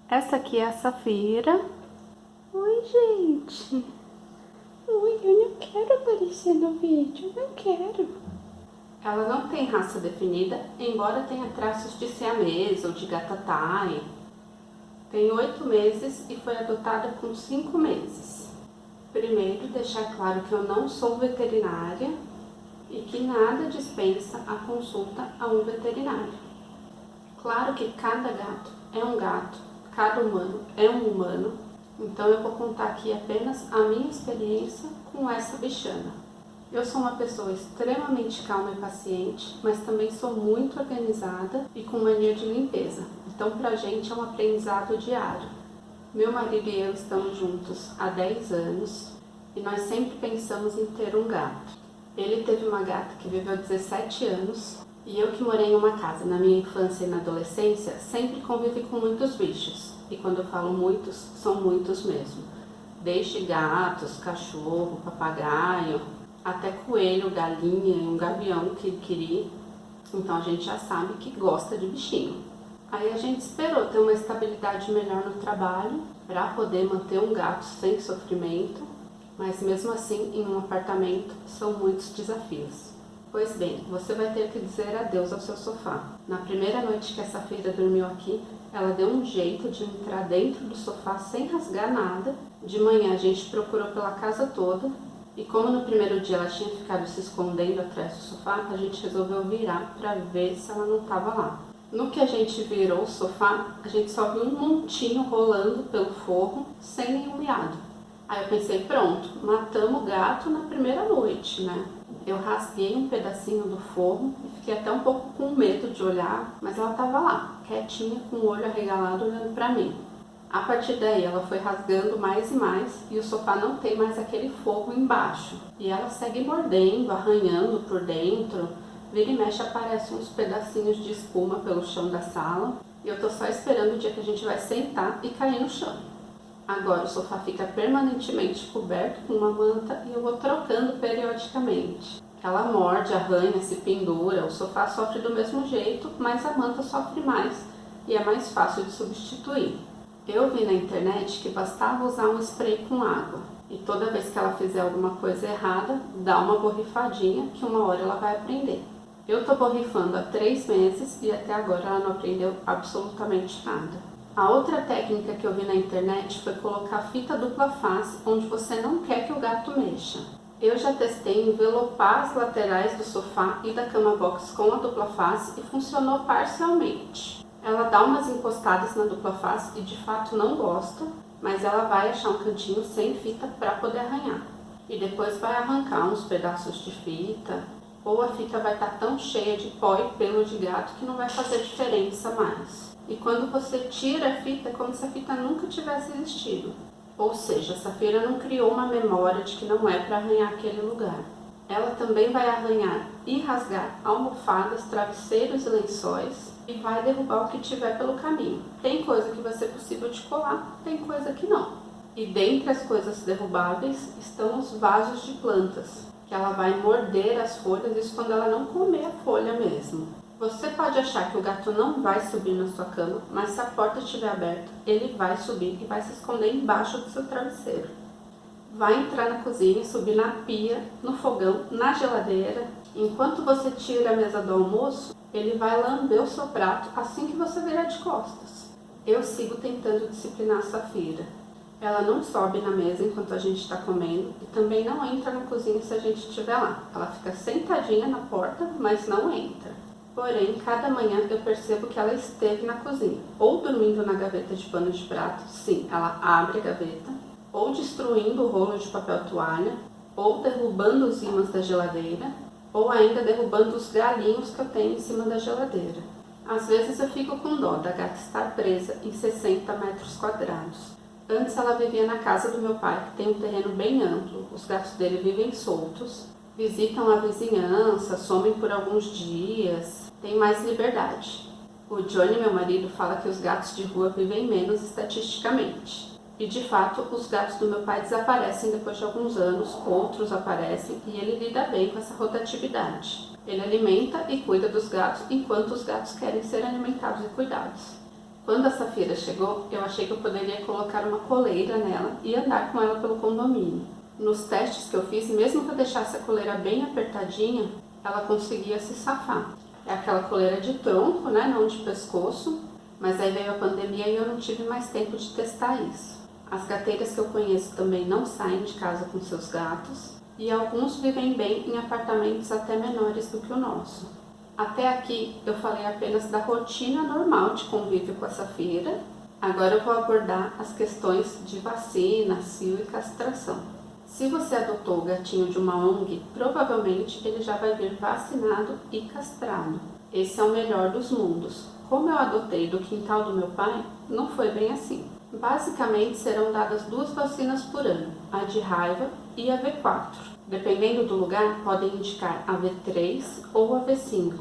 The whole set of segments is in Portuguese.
Essa aqui é a Safira. Oi, gente. Oi, eu não quero aparecer no vídeo, não quero. Ela não tem raça definida, embora tenha traços de siamês ou de gata Thai. Tem 8 meses e foi adotada com 5 meses. Primeiro, deixar claro que eu não sou veterinária e que nada dispensa a consulta a um veterinário. Claro que cada gato é um gato, cada humano é um humano, então eu vou contar aqui apenas a minha experiência com essa bichana. Eu sou uma pessoa extremamente calma e paciente, mas também sou muito organizada e com mania de limpeza, então pra gente é um aprendizado diário. Meu marido e eu estamos juntos há 10 anos e nós sempre pensamos em ter um gato. Ele teve uma gata que viveu 17 anos e eu que morei em uma casa na minha infância e na adolescência sempre convivi com muitos bichos. E quando eu falo muitos, são muitos mesmo. Desde gatos, cachorro, papagaio, até coelho, galinha e um gavião que queria. Então a gente já sabe que gosta de bichinho. Aí a gente esperou ter uma estabilidade melhor no trabalho para poder manter um gato sem sofrimento, mas mesmo assim em um apartamento são muitos desafios. Pois bem, você vai ter que dizer adeus ao seu sofá. Na primeira noite que essa Safira dormiu aqui, ela deu um jeito de entrar dentro do sofá sem rasgar nada. De manhã a gente procurou pela casa toda e como no primeiro dia ela tinha ficado se escondendo atrás do sofá, a gente resolveu virar para ver se ela não estava lá. No que a gente virou o sofá, a gente só viu um montinho rolando pelo forro sem nenhum miado. Aí eu pensei, pronto, matamos o gato na primeira noite, né? Eu rasguei um pedacinho do forro e fiquei até um pouco com medo de olhar, mas ela estava lá, quietinha, com o olho arregalado olhando para mim. A partir daí ela foi rasgando mais e mais e o sofá não tem mais aquele forro embaixo. E ela segue mordendo, arranhando por dentro, vira e mexe aparecem uns pedacinhos de espuma pelo chão da sala e eu tô só esperando o dia que a gente vai sentar e cair no chão. Agora o sofá fica permanentemente coberto com uma manta e eu vou trocando periodicamente. Ela morde, arranha, se pendura, o sofá sofre do mesmo jeito, mas a manta sofre mais e é mais fácil de substituir. Eu vi na internet que bastava usar um spray com água e toda vez que ela fizer alguma coisa errada, dá uma borrifadinha que uma hora ela vai aprender. Eu tô borrifando há 3 meses e até agora ela não aprendeu absolutamente nada. A outra técnica que eu vi na internet foi colocar fita dupla face onde você não quer que o gato mexa. Eu já testei envelopar as laterais do sofá e da cama box com a dupla face e funcionou parcialmente. Ela dá umas encostadas na dupla face e de fato não gosta, mas ela vai achar um cantinho sem fita para poder arranhar. E depois vai arrancar uns pedaços de fita, ou a fita vai estar tão cheia de pó e pelo de gato que não vai fazer diferença mais. E quando você tira a fita, é como se a fita nunca tivesse existido. Ou seja, a Safira não criou uma memória de que não é para arranhar aquele lugar. Ela também vai arranhar e rasgar almofadas, travesseiros e lençóis e vai derrubar o que tiver pelo caminho. Tem coisa que vai ser possível de colar, tem coisa que não. E dentre as coisas derrubáveis estão os vasos de plantas, que ela vai morder as folhas, isso quando ela não comer a folha mesmo. Você pode achar que o gato não vai subir na sua cama, mas se a porta estiver aberta, ele vai subir e vai se esconder embaixo do seu travesseiro. Vai entrar na cozinha, subir na pia, no fogão, na geladeira. Enquanto você tira a mesa do almoço, ele vai lamber o seu prato assim que você virar de costas. Eu sigo tentando disciplinar a Safira. Ela não sobe na mesa enquanto a gente está comendo e também não entra na cozinha se a gente estiver lá. Ela fica sentadinha na porta, mas não entra. Porém, cada manhã eu percebo que ela esteve na cozinha, ou dormindo na gaveta de pano de prato, sim, ela abre a gaveta, ou destruindo o rolo de papel toalha, ou derrubando os ímãs da geladeira, ou ainda derrubando os galinhos que eu tenho em cima da geladeira. Às vezes eu fico com dó da gata estar presa em 60 metros quadrados. Antes ela vivia na casa do meu pai, que tem um terreno bem amplo, os gatos dele vivem soltos, visitam a vizinhança, somem por alguns dias, tem mais liberdade. O Johnny, meu marido, fala que os gatos de rua vivem menos estatisticamente. E de fato, os gatos do meu pai desaparecem depois de alguns anos, outros aparecem e ele lida bem com essa rotatividade. Ele alimenta e cuida dos gatos enquanto os gatos querem ser alimentados e cuidados. Quando a Safira chegou, eu achei que eu poderia colocar uma coleira nela e andar com ela pelo condomínio. Nos testes que eu fiz, mesmo que eu deixasse a coleira bem apertadinha, ela conseguia se safar. É aquela coleira de tronco, né, não de pescoço, mas aí veio a pandemia e eu não tive mais tempo de testar isso. As gateiras que eu conheço também não saem de casa com seus gatos e alguns vivem bem em apartamentos até menores do que o nosso. Até aqui eu falei apenas da rotina normal de convívio com a Safira. Agora eu vou abordar as questões de vacina, cio e castração. Se você adotou o gatinho de uma ONG, provavelmente ele já vai vir vacinado e castrado. Esse é o melhor dos mundos. Como eu adotei do quintal do meu pai, não foi bem assim. Basicamente serão dadas 2 vacinas por ano, a de raiva e a V4. Dependendo do lugar, podem indicar a V3 ou a V5.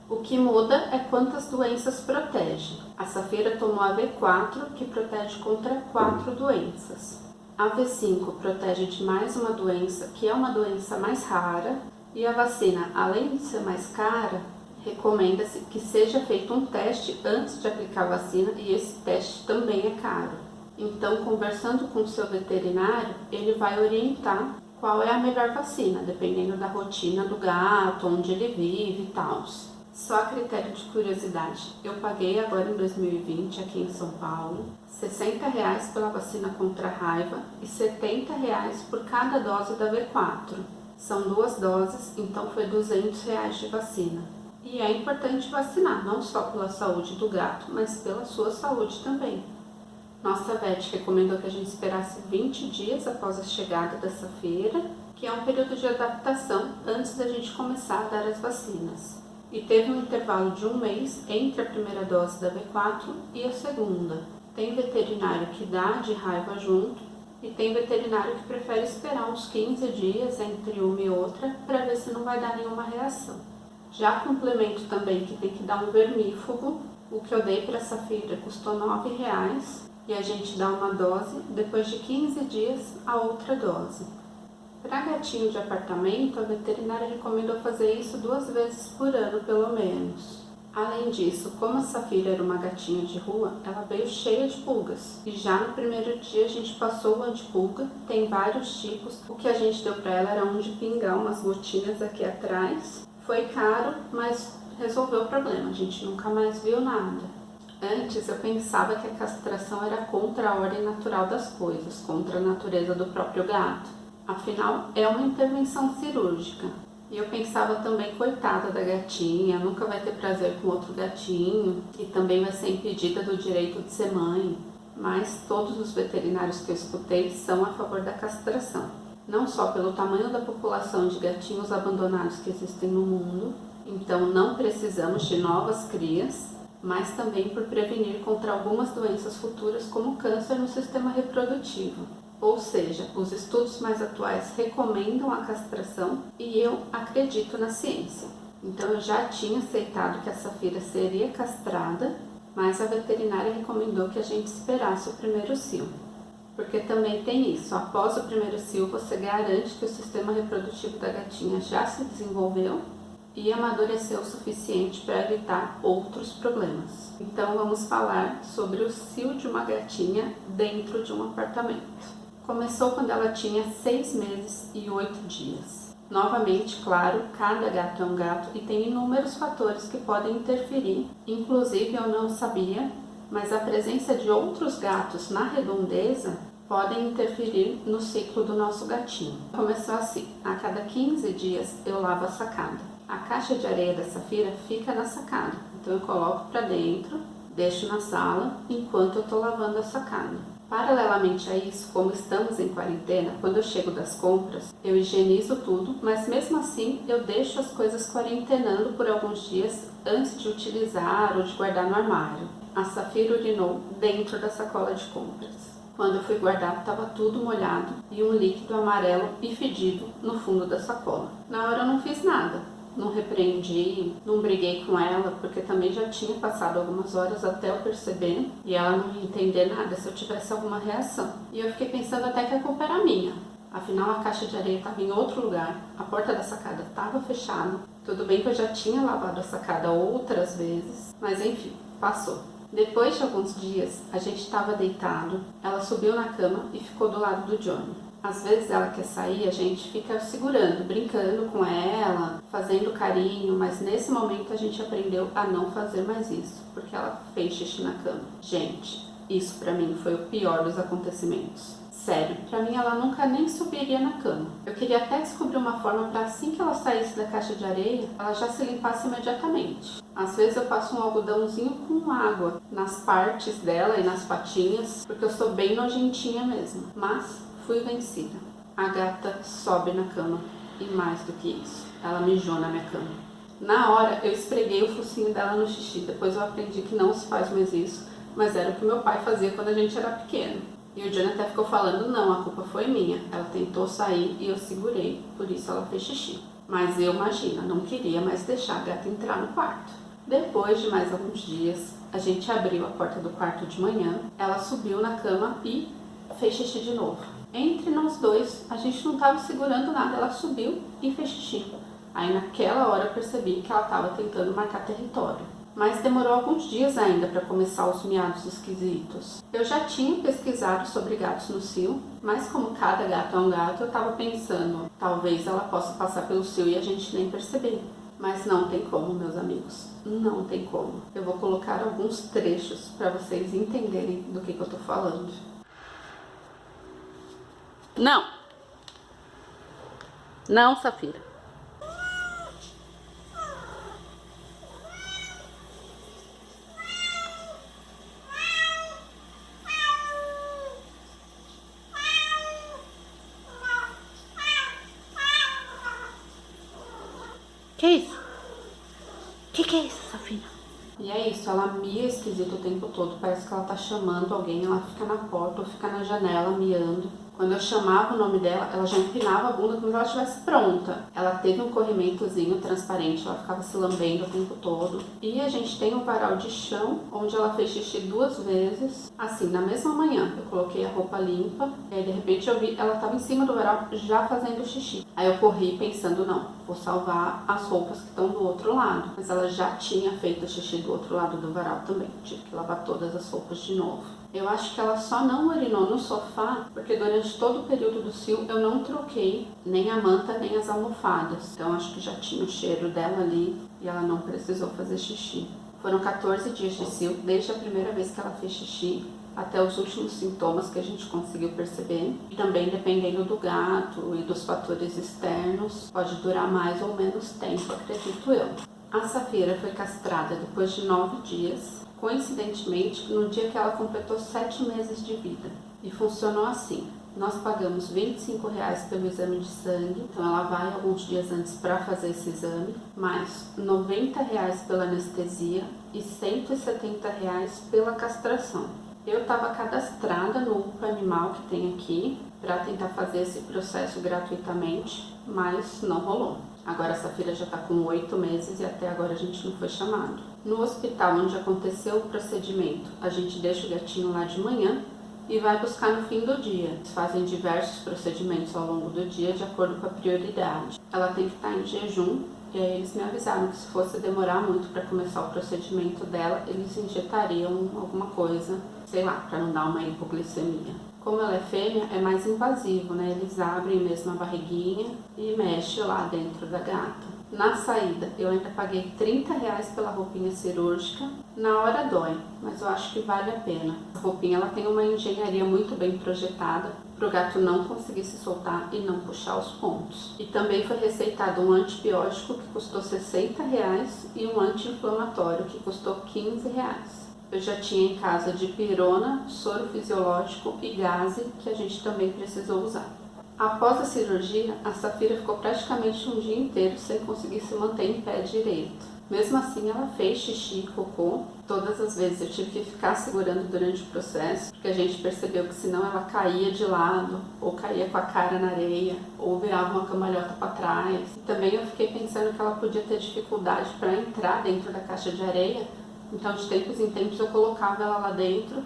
O que muda é quantas doenças protege. A Safira tomou a V4, que protege contra 4 doenças. A V5 protege de mais uma doença, que é uma doença mais rara, e a vacina, além de ser mais cara, recomenda-se que seja feito um teste antes de aplicar a vacina e esse teste também é caro. Então, conversando com o seu veterinário, ele vai orientar qual é a melhor vacina, dependendo da rotina do gato, onde ele vive e tal. Só a critério de curiosidade, eu paguei agora em 2020 aqui em São Paulo R$60 pela vacina contra a raiva e R$70 por cada dose da V4. São 2 doses, então foi R$200 de vacina. E é importante vacinar, não só pela saúde do gato, mas pela sua saúde também. Nossa vet recomendou que a gente esperasse 20 dias após a chegada da Safira, que é um período de adaptação antes da gente começar a dar as vacinas. E teve um intervalo de 1 mês entre a primeira dose da V4 e a segunda. Tem veterinário que dá de raiva junto e tem veterinário que prefere esperar uns 15 dias entre uma e outra para ver se não vai dar nenhuma reação. Já complemento também que tem que dar um vermífugo. O que eu dei para a Safira custou R$9 e a gente dá uma dose, depois de 15 dias a outra dose. Para gatinho de apartamento, a veterinária recomendou fazer isso 2 vezes por ano pelo menos. Além disso, como a Safira era uma gatinha de rua, ela veio cheia de pulgas. E já no primeiro dia a gente passou o antipulga, tem vários tipos. O que a gente deu para ela era um de pingar, umas gotinhas aqui atrás. Foi caro, mas resolveu o problema, a gente nunca mais viu nada. Antes eu pensava que a castração era contra a ordem natural das coisas, contra a natureza do próprio gato. Afinal, é uma intervenção cirúrgica. E eu pensava também, coitada da gatinha, nunca vai ter prazer com outro gatinho e também vai ser impedida do direito de ser mãe. Mas todos os veterinários que eu escutei são a favor da castração. Não só pelo tamanho da população de gatinhos abandonados que existem no mundo, então não precisamos de novas crias, mas também por prevenir contra algumas doenças futuras como câncer no sistema reprodutivo. Ou seja, os estudos mais atuais recomendam a castração e eu acredito na ciência. Então eu já tinha aceitado que a Safira seria castrada, mas a veterinária recomendou que a gente esperasse o primeiro cio. Porque também tem isso, após o primeiro cio você garante que o sistema reprodutivo da gatinha já se desenvolveu e amadureceu o suficiente para evitar outros problemas. Então vamos falar sobre o cio de uma gatinha dentro de um apartamento. Começou quando ela tinha 6 meses e 8 dias. Novamente, claro, cada gato é um gato e tem inúmeros fatores que podem interferir. Inclusive, eu não sabia, mas a presença de outros gatos na redondeza podem interferir no ciclo do nosso gatinho. Começou assim, a cada 15 dias eu lavo a sacada. A caixa de areia da Safira fica na sacada, então eu coloco para dentro, deixo na sala enquanto eu estou lavando a sacada. Paralelamente a isso, como estamos em quarentena, quando eu chego das compras, eu higienizo tudo, mas mesmo assim eu deixo as coisas quarentenando por alguns dias antes de utilizar ou de guardar no armário. A Safira urinou dentro da sacola de compras. Quando eu fui guardar, estava tudo molhado e um líquido amarelo e fedido no fundo da sacola. Na hora eu não fiz nada. Não repreendi, não briguei com ela, porque também já tinha passado algumas horas até eu perceber e ela não ia entender nada se eu tivesse alguma reação. E eu fiquei pensando até que a culpa era minha. Afinal, a caixa de areia estava em outro lugar, a porta da sacada estava fechada. Tudo bem que eu já tinha lavado a sacada outras vezes, mas enfim, passou. Depois de alguns dias, a gente estava deitado, ela subiu na cama e ficou do lado do Johnny. Às vezes ela quer sair, a gente fica segurando, brincando com ela, fazendo carinho, mas nesse momento a gente aprendeu a não fazer mais isso, porque ela fez xixi na cama. Gente, isso pra mim foi o pior dos acontecimentos. Sério, pra mim ela nunca nem subiria na cama. Eu queria até descobrir uma forma pra assim que ela saísse da caixa de areia, ela já se limpasse imediatamente. Às vezes eu passo um algodãozinho com água nas partes dela e nas patinhas, porque eu sou bem nojentinha mesmo. Mas fui vencida. A gata sobe na cama e mais do que isso, ela mijou na minha cama. Na hora eu esfreguei o focinho dela no xixi, depois eu aprendi que não se faz mais isso, mas era o que meu pai fazia quando a gente era pequeno. E o Johnny até ficou falando, não, a culpa foi minha. Ela tentou sair e eu segurei, por isso ela fez xixi. Mas eu, imagina, não queria mais deixar a gata entrar no quarto. Depois de mais alguns dias, a gente abriu a porta do quarto de manhã, ela subiu na cama e fez xixi de novo. Entre nós dois, a gente não estava segurando nada, ela subiu e fez xixi. Aí naquela hora eu percebi que ela estava tentando marcar território. Mas demorou alguns dias ainda para começar os miados esquisitos. Eu já tinha pesquisado sobre gatos no cio, mas como cada gato é um gato, eu estava pensando, talvez ela possa passar pelo cio e a gente nem perceber. Mas não tem como, meus amigos, não tem como. Eu vou colocar alguns trechos para vocês entenderem do que eu tô falando. Não! Não, Safira. Que isso? Que é isso, Safina? E é isso, ela mia esquisito o tempo todo, parece que ela tá chamando alguém, ela fica na porta ou fica na janela miando. Quando eu chamava o nome dela, ela já empinava a bunda como se ela estivesse pronta. Ela teve um corrimentozinho transparente, ela ficava se lambendo o tempo todo. E a gente tem um varal de chão, onde ela fez xixi 2 vezes. Assim, na mesma manhã, eu coloquei a roupa limpa, e aí de repente eu vi, ela estava em cima do varal já fazendo xixi. Aí eu corri pensando, não, vou salvar as roupas que estão do outro lado. Mas ela já tinha feito xixi do outro lado do varal também, tive que lavar todas as roupas de novo. Eu acho que ela só não urinou no sofá, porque durante todo o período do cio eu não troquei nem a manta nem as almofadas. Então acho que já tinha o cheiro dela ali e ela não precisou fazer xixi. Foram 14 dias de cio, desde a primeira vez que ela fez xixi até os últimos sintomas que a gente conseguiu perceber. E também dependendo do gato e dos fatores externos, pode durar mais ou menos tempo, acredito eu. A Safira foi castrada depois de 9 dias. Coincidentemente, no dia que ela completou 7 meses de vida. E funcionou assim. Nós pagamos R$25 pelo exame de sangue, então ela vai alguns dias antes para fazer esse exame, mais R$90 pela anestesia e R$170 pela castração. Eu estava cadastrada no UPA Animal que tem aqui, para tentar fazer esse processo gratuitamente, mas não rolou. Agora a Safira já está com 8 meses e até agora a gente não foi chamado. No hospital onde aconteceu o procedimento, a gente deixa o gatinho lá de manhã e vai buscar no fim do dia. Eles fazem diversos procedimentos ao longo do dia de acordo com a prioridade. Ela tem que estar em jejum e aí eles me avisaram que se fosse demorar muito para começar o procedimento dela, eles injetariam alguma coisa, sei lá, para não dar uma hipoglicemia. Como ela é fêmea, é mais invasivo, né? Eles abrem mesmo a barriguinha e mexem lá dentro da gata. Na saída, eu ainda paguei R$30 pela roupinha cirúrgica. Na hora dói, mas eu acho que vale a pena. A roupinha ela tem uma engenharia muito bem projetada para o gato não conseguir se soltar e não puxar os pontos. E também foi receitado um antibiótico que custou R$60 e um anti-inflamatório que custou R$15. Eu já tinha em casa dipirona, soro fisiológico e gaze, que a gente também precisou usar. Após a cirurgia, a Safira ficou praticamente um dia inteiro sem conseguir se manter em pé direito. Mesmo assim, ela fez xixi e cocô. Todas as vezes eu tive que ficar segurando durante o processo, porque a gente percebeu que senão ela caía de lado, ou caía com a cara na areia, ou virava uma cambalhota para trás. E também eu fiquei pensando que ela podia ter dificuldade para entrar dentro da caixa de areia. Então, de tempos em tempos, eu colocava ela lá dentro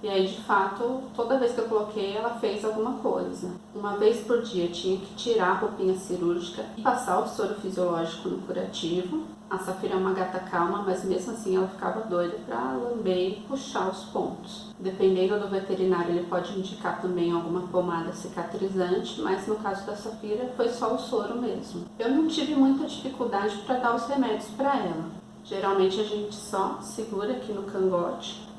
e aí, de fato, toda vez que eu coloquei, ela fez alguma coisa. Uma vez por dia, eu tinha que tirar a roupinha cirúrgica e passar o soro fisiológico no curativo. A Safira é uma gata calma, mas mesmo assim ela ficava doida para lamber e puxar os pontos. Dependendo do veterinário, ele pode indicar também alguma pomada cicatrizante, mas no caso da Safira foi só o soro mesmo. Eu não tive muita dificuldade para dar os remédios para ela. Geralmente a gente só segura aqui no cangote,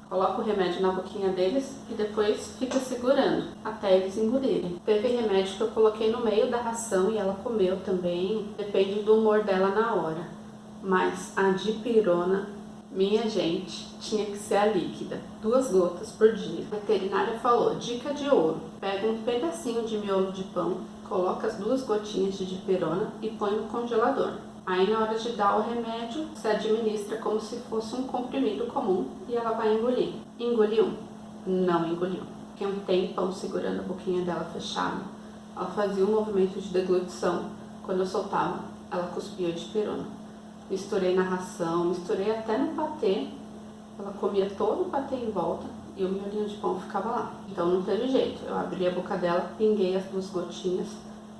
coloca o remédio na boquinha deles e depois fica segurando até eles engolirem. Teve remédio que eu coloquei no meio da ração e ela comeu também, depende do humor dela na hora. Mas a dipirona, minha gente, tinha que ser a líquida, 2 gotas por dia. A veterinária falou, dica de ouro, pega um pedacinho de miolo de pão, coloca as 2 gotinhas de dipirona e põe no congelador. Aí na hora de dar o remédio, se administra como se fosse um comprimido comum e ela vai engolir. Engoliu? Não engoliu. Fiquei um tempão segurando a boquinha dela fechada. Ela fazia um movimento de deglutição. Quando eu soltava, ela cuspia de dipirona. Misturei na ração, misturei até no patê. Ela comia todo o patê em volta e o miolinho de pão ficava lá. Então não teve jeito. Eu abri a boca dela, pinguei as 2 gotinhas,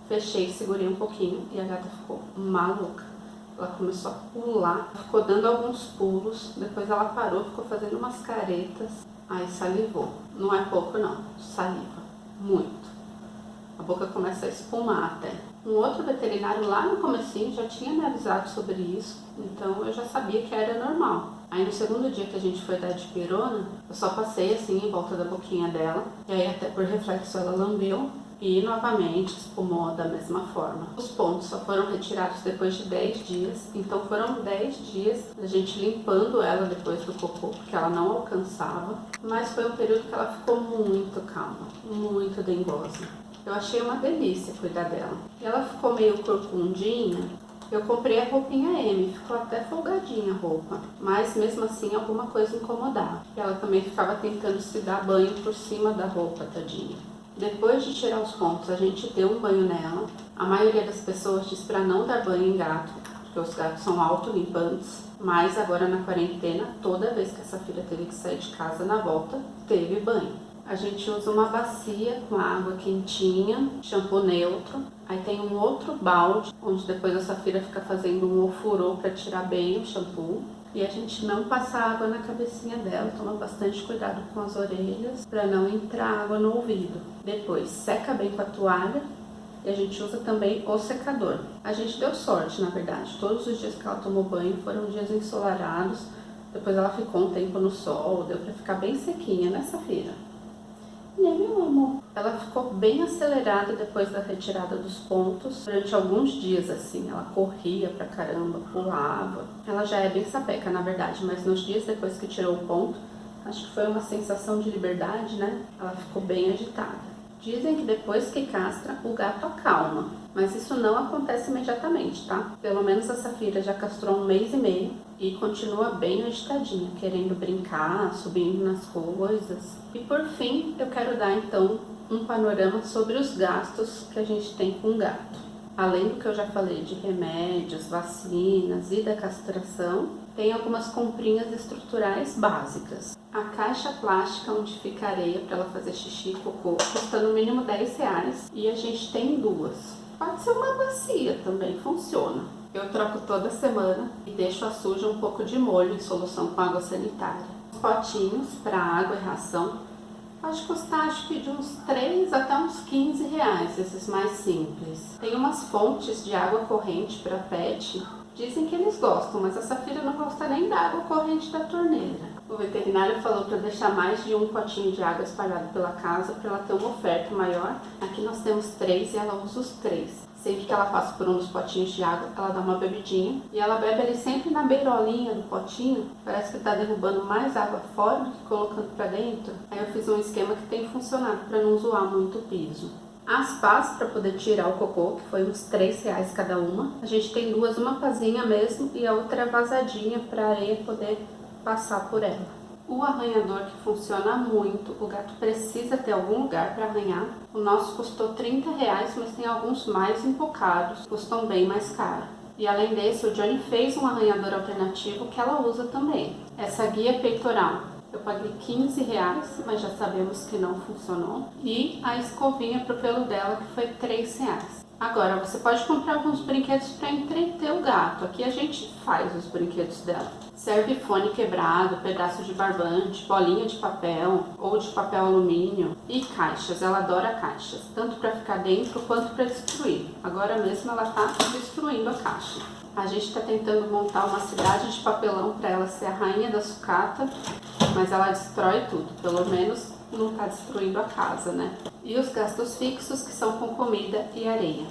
fechei, segurei um pouquinho e a gata ficou maluca. Ela começou a pular, ficou dando alguns pulos, depois ela parou, ficou fazendo umas caretas, aí salivou. Não é pouco não, saliva, muito. A boca começa a espumar até. Um outro veterinário lá no comecinho já tinha me avisado sobre isso, então eu já sabia que era normal. Aí no segundo dia que a gente foi dar dipirona, eu só passei assim em volta da boquinha dela, e aí até por reflexo ela lambeu. E novamente espumou da mesma forma. Os pontos só foram retirados depois de 10 dias, então foram 10 dias da gente limpando ela depois do cocô, porque ela não alcançava, mas foi um período que ela ficou muito calma, muito dengosa. Eu achei uma delícia cuidar dela. E ela ficou meio corcundinha. Eu comprei a roupinha M, ficou até folgadinha a roupa, mas mesmo assim alguma coisa incomodava. E ela também ficava tentando se dar banho por cima da roupa, tadinha. Depois de tirar os pontos, a gente deu um banho nela. A maioria das pessoas diz para não dar banho em gato, porque os gatos são autolimpantes. Mas agora na quarentena, toda vez que essa filha teve que sair de casa na volta, teve banho. A gente usa uma bacia com água quentinha, shampoo neutro. Aí tem um outro balde, onde depois a Safira fica fazendo um ofurô para tirar bem o shampoo. E a gente não passa água na cabecinha dela, toma bastante cuidado com as orelhas para não entrar água no ouvido. Depois seca bem com a toalha e a gente usa também o secador. A gente deu sorte, na verdade, todos os dias que ela tomou banho foram dias ensolarados, depois ela ficou um tempo no sol, deu para ficar bem sequinha, né, Safira? Né, meu amor? Ela ficou bem acelerada depois da retirada dos pontos. Durante alguns dias, assim, ela corria pra caramba, pulava. Ela já é bem sapeca, na verdade, mas nos dias depois que tirou o ponto, acho que foi uma sensação de liberdade, né? Ela ficou bem agitada. Dizem que depois que castra, o gato acalma, mas isso não acontece imediatamente, tá? Pelo menos a Safira já castrou 1 mês e meio e continua bem agitadinha, querendo brincar, subindo nas coisas. E por fim, eu quero dar então um panorama sobre os gastos que a gente tem com o gato. Além do que eu já falei de remédios, vacinas e da castração, tem algumas comprinhas estruturais básicas. A caixa plástica onde fica areia para ela fazer xixi e cocô custa no mínimo R$10 e a gente tem 2. Pode ser uma bacia também, funciona. Eu troco toda semana e deixo a suja um pouco de molho em solução com água sanitária. Os potinhos para água e ração pode custar acho que de uns 3 até uns R$15, esses mais simples. Tem umas fontes de água corrente para pet. Dizem que eles gostam, mas a Safira não gosta nem da água corrente da torneira. O veterinário falou para deixar mais de um potinho de água espalhado pela casa para ela ter uma oferta maior. Aqui nós temos 3 e ela usa os 3. Sempre que ela passa por um dos potinhos de água, ela dá uma bebidinha. E ela bebe ali sempre na beirolinha do potinho. Parece que está derrubando mais água fora do que colocando para dentro. Aí eu fiz um esquema que tem funcionado para não zoar muito o piso. As pás para poder tirar o cocô, que foi uns R$3 cada uma. A gente tem 2, uma pazinha mesmo e a outra vazadinha para a areia poder passar por ela. O arranhador que funciona muito, o gato precisa ter algum lugar para arranhar. O nosso custou R$30, mas tem alguns mais empocados, custam bem mais caro. E além desse, o Johnny fez um arranhador alternativo que ela usa também. Essa guia peitoral, eu paguei R$15, mas já sabemos que não funcionou. E a escovinha pro pelo dela, que foi R$3. Agora, você pode comprar alguns brinquedos para entreter o gato. Aqui a gente faz os brinquedos dela. Serve fone quebrado, pedaço de barbante, bolinha de papel ou de papel alumínio e caixas. Ela adora caixas, tanto para ficar dentro quanto para destruir. Agora mesmo ela está destruindo a caixa. A gente está tentando montar uma cidade de papelão para ela ser a rainha da sucata, mas ela destrói tudo, pelo menos não está destruindo a casa, né? E os gastos fixos, que são com comida e areia.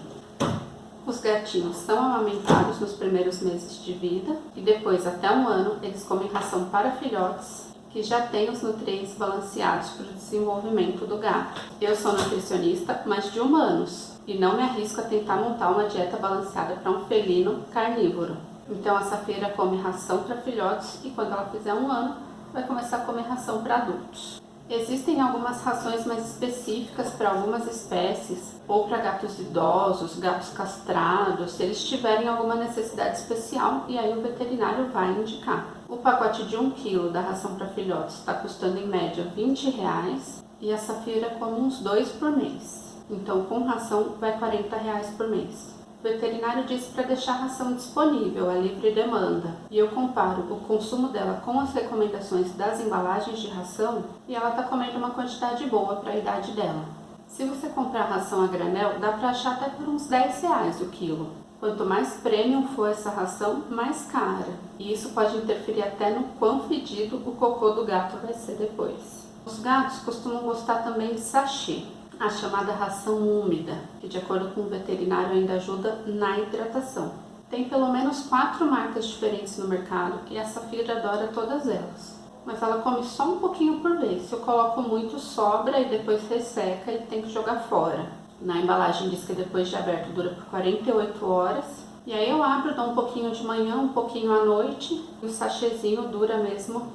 Os gatinhos são amamentados nos primeiros meses de vida e depois, até 1 ano, eles comem ração para filhotes que já têm os nutrientes balanceados para o desenvolvimento do gato. Eu sou nutricionista, mas de humanos, e não me arrisco a tentar montar uma dieta balanceada para um felino carnívoro. Então a Safira come ração para filhotes e quando ela fizer 1 ano, vai começar a comer ração para adultos. Existem algumas rações mais específicas para algumas espécies, ou para gatos idosos, gatos castrados, se eles tiverem alguma necessidade especial, e aí o veterinário vai indicar. O pacote de 1 kg da ração para filhotes está custando em média R$20 e a Safira come uns 2 por mês. Então com ração vai R$40 por mês. O veterinário disse para deixar a ração disponível, a livre demanda. E eu comparo o consumo dela com as recomendações das embalagens de ração e ela está comendo uma quantidade boa para a idade dela. Se você comprar ração a granel, dá para achar até por uns R$10 o quilo. Quanto mais premium for essa ração, mais cara. E isso pode interferir até no quão fedido o cocô do gato vai ser depois. Os gatos costumam gostar também de sachê, a chamada ração úmida, que de acordo com o veterinário ainda ajuda na hidratação. Tem pelo menos 4 marcas diferentes no mercado e a Safira adora todas elas. Mas ela come só um pouquinho por vez. Se eu coloco muito, sobra e depois resseca e tem que jogar fora. Na embalagem diz que depois de aberto dura por 48 horas. E aí eu abro, dou um pouquinho de manhã, um pouquinho à noite e o sachêzinho dura mesmo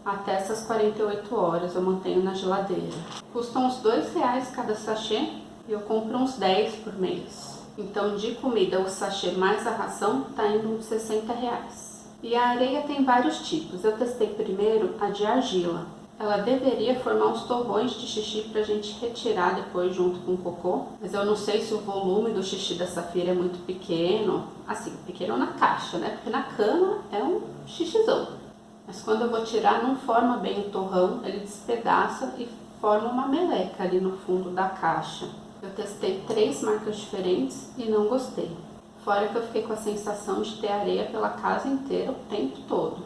até essas 48 horas, eu mantenho na geladeira. Custa uns R$2 cada sachê e eu compro uns 10 por mês. Então de comida, o sachê mais a ração tá indo uns R$60. E a areia tem vários tipos. Eu testei primeiro a de argila. Ela deveria formar uns torrões de xixi pra gente retirar depois junto com o cocô. Mas eu não sei se o volume do xixi da Safira é muito pequeno. Assim, pequeno na caixa, né? Porque na cama é um xixizão. Mas quando eu vou tirar, não forma bem o torrão, ele despedaça e forma uma meleca ali no fundo da caixa. Eu testei 3 marcas diferentes e não gostei. Fora que eu fiquei com a sensação de ter areia pela casa inteira o tempo todo.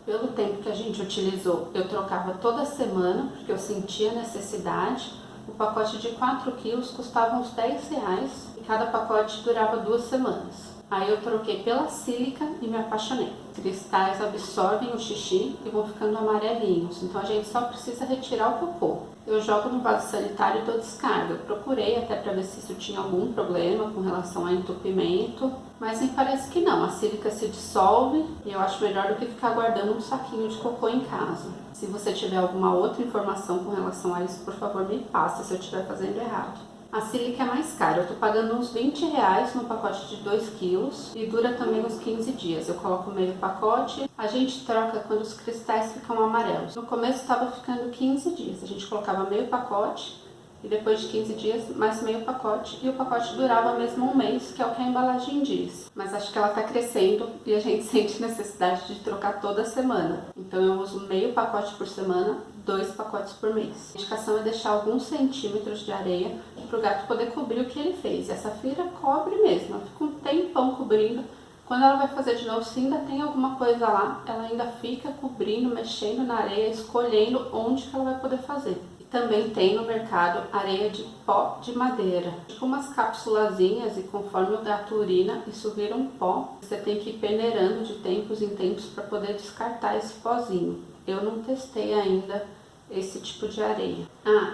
Pelo tempo que a gente utilizou, eu trocava toda semana, porque eu sentia necessidade. O pacote de 4 kg custava uns R$10 e cada pacote durava 2 semanas. Aí eu troquei pela sílica e me apaixonei. Cristais absorvem o xixi e vão ficando amarelinhos, então a gente só precisa retirar o cocô. Eu jogo no vaso sanitário e dou descarga. Eu procurei até para ver se isso tinha algum problema com relação a entupimento, mas me parece que não. A sílica se dissolve e eu acho melhor do que ficar guardando um saquinho de cocô em casa. Se você tiver alguma outra informação com relação a isso, por favor me passe se eu estiver fazendo errado. A sílica é mais cara, eu tô pagando uns R$20 no pacote de 2 kg e dura também uns 15 dias. Eu coloco meio pacote, a gente troca quando os cristais ficam amarelos. No começo estava ficando 15 dias, a gente colocava meio pacote e depois de 15 dias mais meio pacote e o pacote durava mesmo 1 mês, que é o que a embalagem diz. Mas acho que ela tá crescendo e a gente sente necessidade de trocar toda semana. Então eu uso meio pacote por semana, 2 pacotes por mês. A indicação é deixar alguns centímetros de areia para o gato poder cobrir o que ele fez. E a Safira cobre mesmo, ela fica um tempão cobrindo. Quando ela vai fazer de novo, se ainda tem alguma coisa lá, ela ainda fica cobrindo, mexendo na areia, escolhendo onde que ela vai poder fazer. E também tem no mercado areia de pó de madeira, tipo umas cápsulazinhas, e conforme o gato urina, isso vira um pó. Você tem que ir peneirando de tempos em tempos para poder descartar esse pozinho. Eu não testei ainda esse tipo de areia.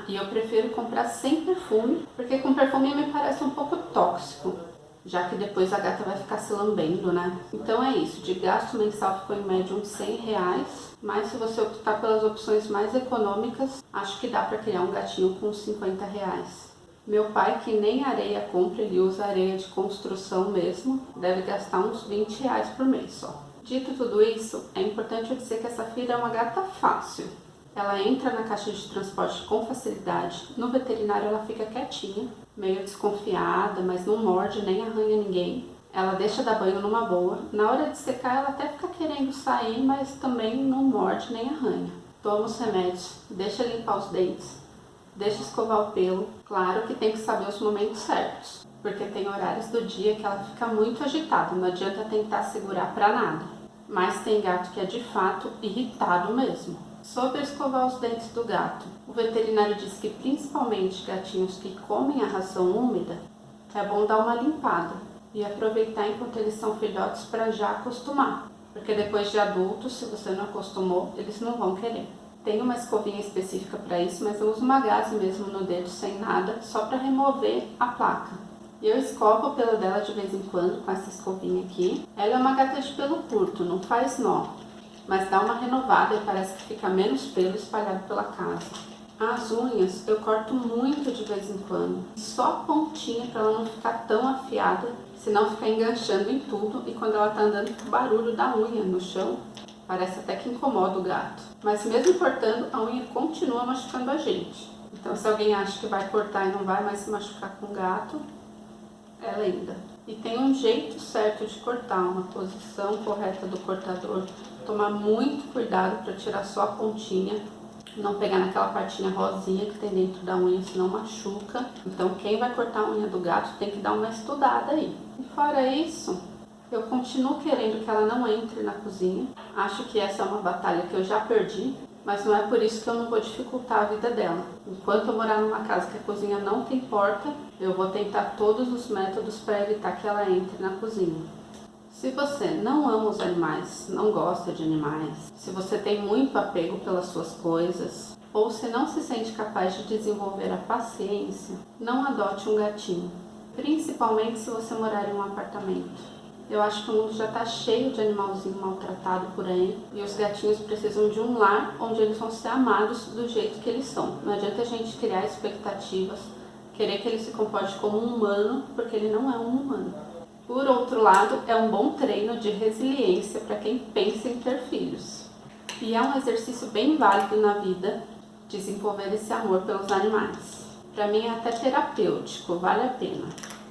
E eu prefiro comprar sem perfume, porque com perfume me parece um pouco tóxico, já que depois a gata vai ficar se lambendo, né? Então é isso, de gasto mensal ficou em média uns R$100, mas se você optar pelas opções mais econômicas, acho que dá para criar um gatinho com uns R$50. Meu pai, que nem areia compra, ele usa areia de construção mesmo, deve gastar uns R$20 por mês só. Dito tudo isso, é importante eu dizer que a Safira é uma gata fácil. Ela entra na caixa de transporte com facilidade. No veterinário ela fica quietinha, meio desconfiada, mas não morde nem arranha ninguém. Ela deixa dar banho numa boa. Na hora de secar ela até fica querendo sair, mas também não morde nem arranha. Toma os remédios, deixa limpar os dentes, deixa escovar o pelo. Claro que tem que saber os momentos certos, porque tem horários do dia que ela fica muito agitada, não adianta tentar segurar pra nada. Mas tem gato que é de fato irritado mesmo. Sobre escovar os dentes do gato, o veterinário diz que principalmente gatinhos que comem a ração úmida, é bom dar uma limpada e aproveitar enquanto eles são filhotes para já acostumar, porque depois de adultos, se você não acostumou, eles não vão querer. Tem uma escovinha específica para isso, mas eu uso uma gaze mesmo no dedo sem nada, só para remover a placa. E eu escovo o pelo dela de vez em quando com essa escovinha aqui. Ela é uma gata de pelo curto, não faz nó, mas dá uma renovada e parece que fica menos pelo espalhado pela casa. As unhas eu corto muito de vez em quando, só a pontinha para ela não ficar tão afiada, senão fica enganchando em tudo e quando ela tá andando com o barulho da unha no chão, parece até que incomoda o gato. Mas mesmo cortando, a unha continua machucando a gente. Então se alguém acha que vai cortar e não vai mais se machucar com o gato, é lenda. E tem um jeito certo de cortar, uma posição correta do cortador. Tomar muito cuidado para tirar só a pontinha, não pegar naquela partinha rosinha que tem dentro da unha, senão machuca. Então quem vai cortar a unha do gato tem que dar uma estudada aí. E fora isso, eu continuo querendo que ela não entre na cozinha. Acho que essa é uma batalha que eu já perdi, mas não é por isso que eu não vou dificultar a vida dela. Enquanto eu morar numa casa que a cozinha não tem porta, eu vou tentar todos os métodos para evitar que ela entre na cozinha. Se você não ama os animais, não gosta de animais, se você tem muito apego pelas suas coisas, ou se não se sente capaz de desenvolver a paciência, não adote um gatinho, principalmente se você morar em um apartamento. Eu acho que o mundo já está cheio de animalzinho maltratado por aí e os gatinhos precisam de um lar onde eles vão ser amados do jeito que eles são. Não adianta a gente criar expectativas, querer que ele se comporte como um humano, porque ele não é um humano. Por outro lado, é um bom treino de resiliência para quem pensa em ter filhos. E é um exercício bem válido na vida desenvolver esse amor pelos animais. Para mim é até terapêutico, vale a pena.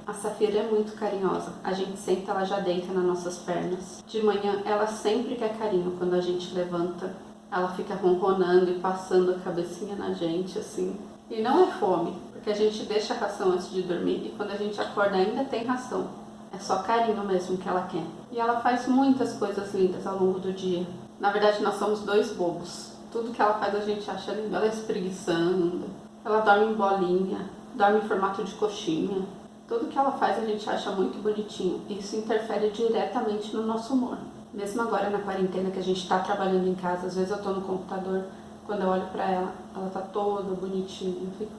A Safira é muito carinhosa, a gente senta, ela já deita nas nossas pernas. De manhã ela sempre quer carinho quando a gente levanta. Ela fica ronronando e passando a cabecinha na gente assim. E não é fome, porque a gente deixa a ração antes de dormir e quando a gente acorda ainda tem ração. É só carinho mesmo que ela quer. E ela faz muitas coisas lindas ao longo do dia. Na verdade nós somos dois bobos. Tudo que ela faz a gente acha lindo. Ela espreguiçando, ela dorme em bolinha, dorme em formato de coxinha. Tudo que ela faz a gente acha muito bonitinho. E isso interfere diretamente no nosso humor. Mesmo agora na quarentena que a gente tá trabalhando em casa, às vezes eu tô no computador, quando eu olho pra ela, ela tá toda bonitinha. Eu fico,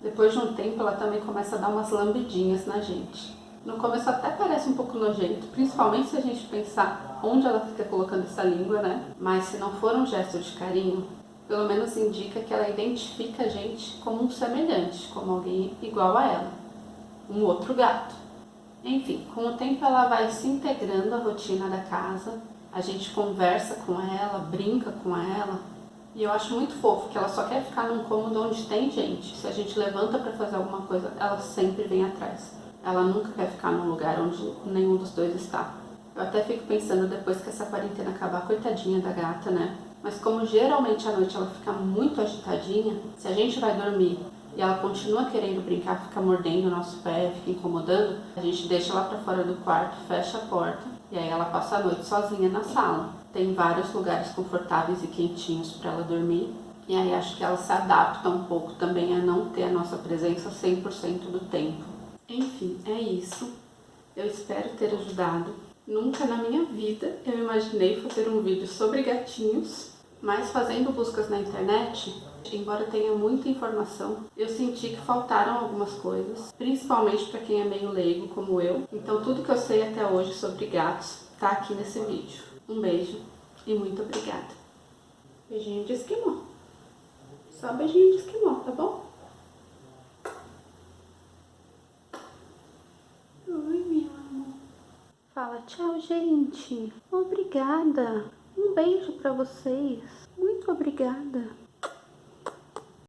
Depois de um tempo ela também começa a dar umas lambidinhas na gente. No começo até parece um pouco nojento, principalmente se a gente pensar onde ela fica colocando essa língua, né? Mas se não for um gesto de carinho, pelo menos indica que ela identifica a gente como um semelhante, como alguém igual a ela, um outro gato. Enfim, com o tempo ela vai se integrando à rotina da casa, a gente conversa com ela, brinca com ela, e eu acho muito fofo que ela só quer ficar num cômodo onde tem gente. Se a gente levanta para fazer alguma coisa, ela sempre vem atrás. Ela nunca quer ficar num lugar onde nenhum dos dois está. Eu até fico pensando, depois que essa quarentena acabar, coitadinha da gata, né? Mas como geralmente à noite ela fica muito agitadinha, se a gente vai dormir e ela continua querendo brincar, fica mordendo o nosso pé, fica incomodando, a gente deixa ela para fora do quarto, fecha a porta e aí ela passa a noite sozinha na sala. Tem vários lugares confortáveis e quentinhos para ela dormir e aí acho que ela se adapta um pouco também a não ter a nossa presença 100% do tempo. Enfim, é isso. Eu espero ter ajudado. Nunca na minha vida eu imaginei fazer um vídeo sobre gatinhos, mas fazendo buscas na internet, embora tenha muita informação, eu senti que faltaram algumas coisas, principalmente para quem é meio leigo como eu. Então tudo que eu sei até hoje sobre gatos tá aqui nesse vídeo. Um beijo e muito obrigada. Beijinho de esquimó. Só beijinho de esquimó, tá bom? Oi, meu amor. Fala tchau, gente. Obrigada. Um beijo pra vocês. Muito Muito obrigada.